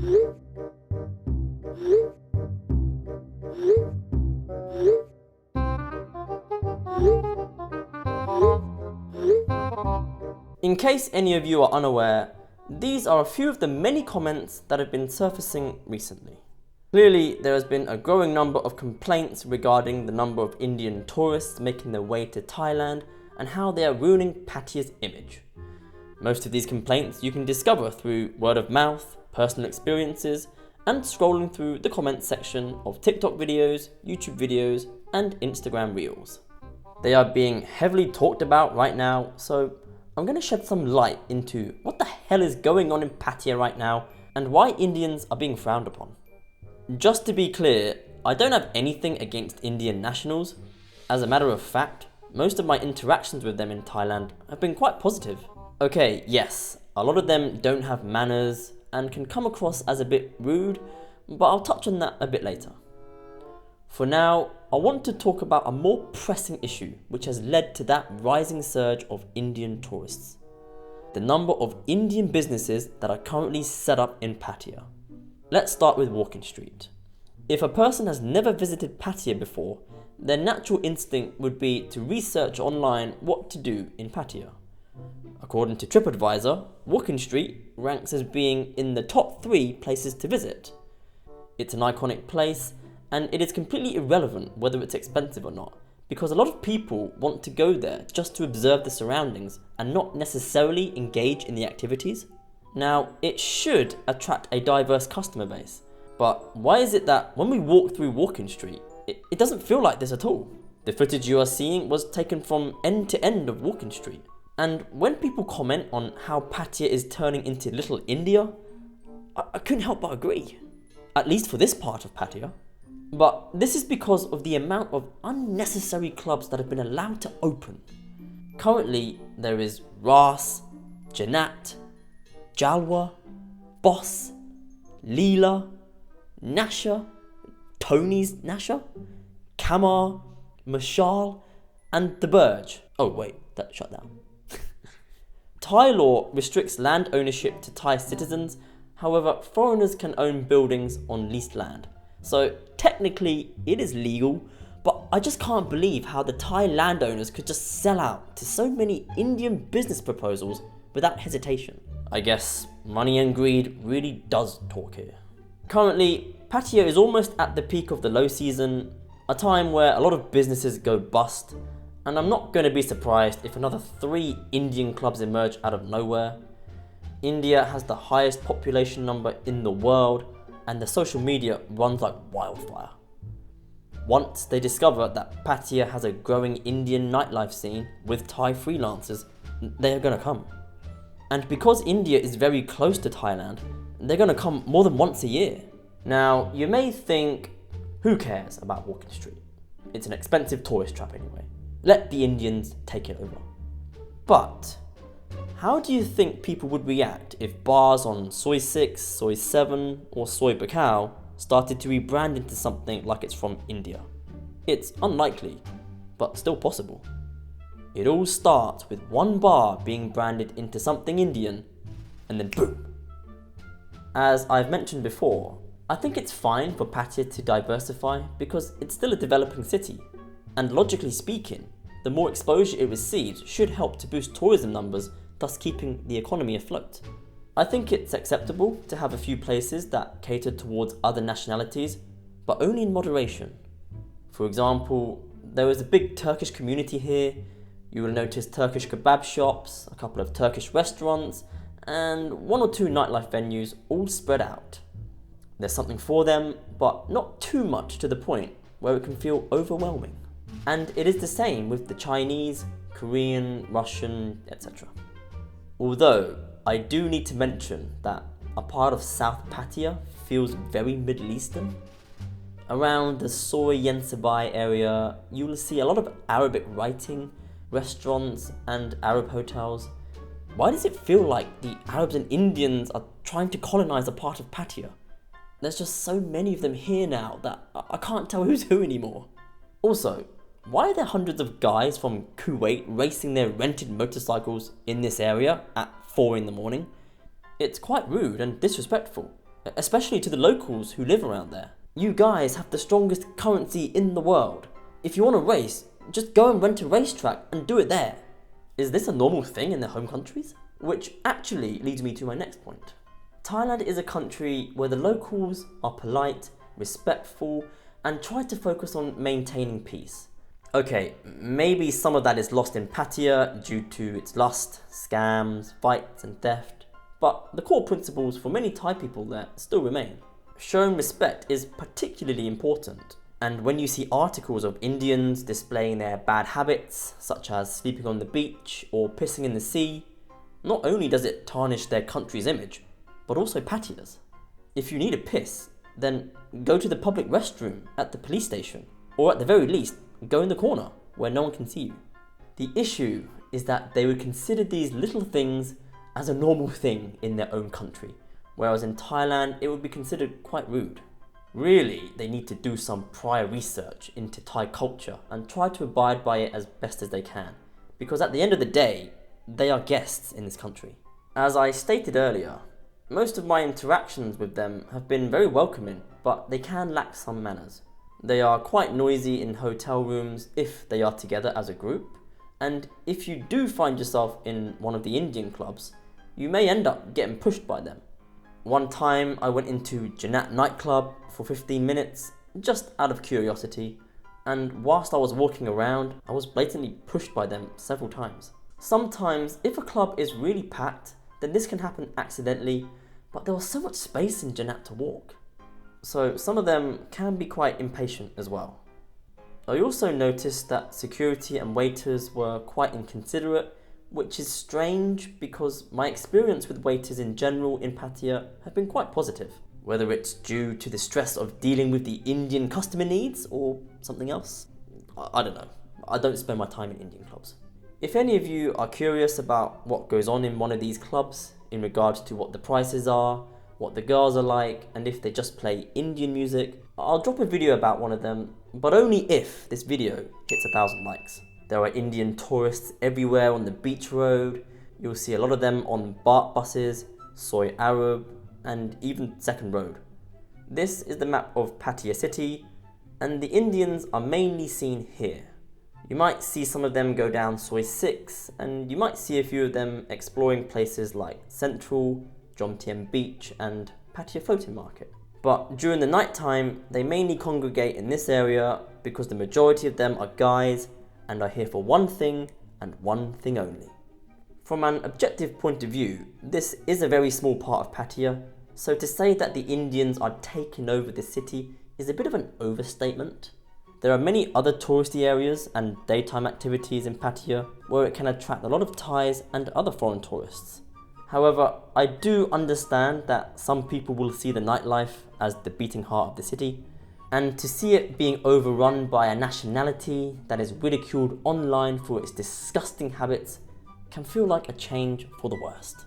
In case any of you are unaware, these are a few of the many comments that have been surfacing recently. Clearly, there has been a growing number of complaints regarding the number of Indian tourists making their way to Thailand and how they are ruining Pattaya's image. Most of these complaints you can discover through word of mouth, personal experiences, and scrolling through the comments section of TikTok videos, YouTube videos, and Instagram reels. They are being heavily talked about right now, so I'm going to shed some light into what the hell is going on in Pattaya right now and why Indians are being frowned upon. Just to be clear, I don't have anything against Indian nationals. As a matter of fact, most of my interactions with them in Thailand have been quite positive. Okay, yes, a lot of them don't have manners and can come across as a bit rude, but I'll touch on that a bit later. For now, I want to talk about a more pressing issue which has led to that rising surge of Indian tourists. The number of Indian businesses that are currently set up in Pattaya. Let's start with Walking Street. If a person has never visited Pattaya before, their natural instinct would be to research online what to do in Pattaya. According to TripAdvisor, Walking Street ranks as being in the top 3 places to visit. It's an iconic place, and it is completely irrelevant whether it's expensive or not, because a lot of people want to go there just to observe the surroundings and not necessarily engage in the activities. Now, it should attract a diverse customer base, but why is it that when we walk through Walking Street, it doesn't feel like this at all? The footage you are seeing was taken from end to end of Walking Street, and when people comment on how Pattaya is turning into Little India, I couldn't help but agree, at least for this part of Pattaya. But this is because of the amount of unnecessary clubs that have been allowed to open. Currently, there is Ras, Janat, Jalwa, Boss, Leela, Nasha, Tony's Nasha, Kamar, Mashal, and The Burj. Oh wait, that shut down. Thai law restricts land ownership to Thai citizens, however, foreigners can own buildings on leased land. So technically it is legal, but I just can't believe how the Thai landowners could just sell out to so many Indian business proposals without hesitation. I guess money and greed really does talk here. Currently, Pattaya is almost at the peak of the low season, a time where a lot of businesses go bust, and I'm not going to be surprised if another 3 Indian clubs emerge out of nowhere. India has the highest population number in the world, and the social media runs like wildfire. Once they discover that Pattaya has a growing Indian nightlife scene with Thai freelancers, they are going to come. And because India is very close to Thailand, they're going to come more than once a year. Now, you may think, who cares about Walking Street? It's an expensive tourist trap anyway. Let the Indians take it over. But how do you think people would react if bars on Soy 6, Soy 7 or Soy Bacau started to rebrand into something like it's from India? It's unlikely, but still possible. It all starts with one bar being branded into something Indian, and then boom. As I've mentioned before, I think it's fine for Pattaya to diversify because it's still a developing city, and logically speaking, the more exposure it receives should help to boost tourism numbers, thus keeping the economy afloat. I think it's acceptable to have a few places that cater towards other nationalities, but only in moderation. For example, there is a big Turkish community here. You will notice Turkish kebab shops, a couple of Turkish restaurants, and 1 or 2 nightlife venues all spread out. There's something for them, but not too much to the point where it can feel overwhelming. And it is the same with the Chinese, Korean, Russian, etc. Although, I do need to mention that a part of South Pattaya feels very Middle Eastern. Around the Soy Yensabai area, you will see a lot of Arabic writing, restaurants, and Arab hotels. Why does it feel like the Arabs and Indians are trying to colonize a part of Pattaya? There's just so many of them here now that I can't tell who's who anymore. Also, why are there hundreds of guys from Kuwait racing their rented motorcycles in this area at 4 in the morning? It's quite rude and disrespectful, especially to the locals who live around there. You guys have the strongest currency in the world. If you want to race, just go and rent a racetrack and do it there. Is this a normal thing in their home countries? Which actually leads me to my next point. Thailand is a country where the locals are polite, respectful, and try to focus on maintaining peace. Okay, maybe some of that is lost in Pattaya due to its lust, scams, fights and theft, but the core principles for many Thai people there still remain. Showing respect is particularly important, and when you see articles of Indians displaying their bad habits, such as sleeping on the beach or pissing in the sea, not only does it tarnish their country's image, but also Pattaya's. If you need a piss, then go to the public restroom at the police station, or at the very least, go in the corner where no one can see you. The issue is that they would consider these little things as a normal thing in their own country, whereas in Thailand it would be considered quite rude. Really, they need to do some prior research into Thai culture and try to abide by it as best as they can, because at the end of the day, they are guests in this country. As I stated earlier, most of my interactions with them have been very welcoming, but they can lack some manners. They are quite noisy in hotel rooms if they are together as a group, and if you do find yourself in one of the Indian clubs, you may end up getting pushed by them. One time I went into Indian Nightclub for 15 minutes, just out of curiosity, and whilst I was walking around, I was blatantly pushed by them several times. Sometimes, if a club is really packed, then this can happen accidentally, but there was so much space in Janat to walk. So some of them can be quite impatient as well. I also noticed that security and waiters were quite inconsiderate, which is strange because my experience with waiters in general in Pattaya have been quite positive. Whether it's due to the stress of dealing with the Indian customer needs or something else, I don't know. I don't spend my time in Indian clubs. If any of you are curious about what goes on in one of these clubs in regards to what the prices are, what the girls are like, and if they just play Indian music, I'll drop a video about one of them, but only if this video hits 1,000 likes. There are Indian tourists everywhere on the beach road. You'll see a lot of them on BART buses, Soy Arab, and even Second Road. This is the map of Pattaya city, and the Indians are mainly seen here. You might see some of them go down Soy 6, and you might see a few of them exploring places like Central, Jomtien Beach, and Pattaya Floating Market. But during the night time, they mainly congregate in this area because the majority of them are guys and are here for one thing and one thing only. From an objective point of view, this is a very small part of Pattaya, so to say that the Indians are taking over the city is a bit of an overstatement. There are many other touristy areas and daytime activities in Pattaya where it can attract a lot of Thais and other foreign tourists. However, I do understand that some people will see the nightlife as the beating heart of the city, and to see it being overrun by a nationality that is ridiculed online for its disgusting habits can feel like a change for the worst.